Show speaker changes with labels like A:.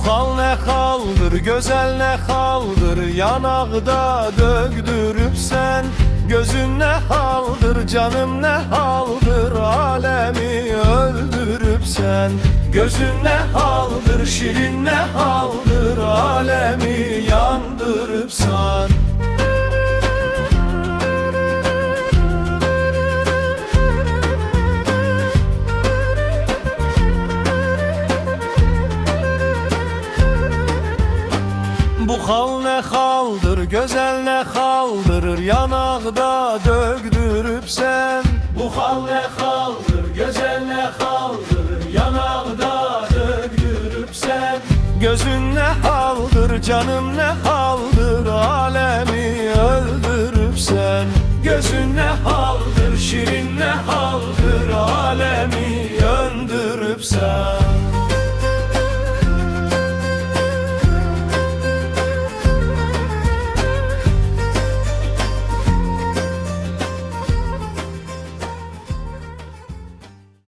A: Bu hal ne haldır, güzel ne haldır, yanakta döktürüp sen. Gözün ne haldır, canım ne haldır, alemi öldürüp sen. Gözün ne haldır, şirin ne haldır, alemi yandırıp sen. Bu hal ne haldır, güzel ne haldır, yanakta döktürüp sen. Bu hal ne haldır, güzel ne haldır, yanakta döktürüp sen. Gözün ne haldır, canım ne haldır, alemi öldürüp sen. Gözün ne haldır, şirin ne haldır, alemi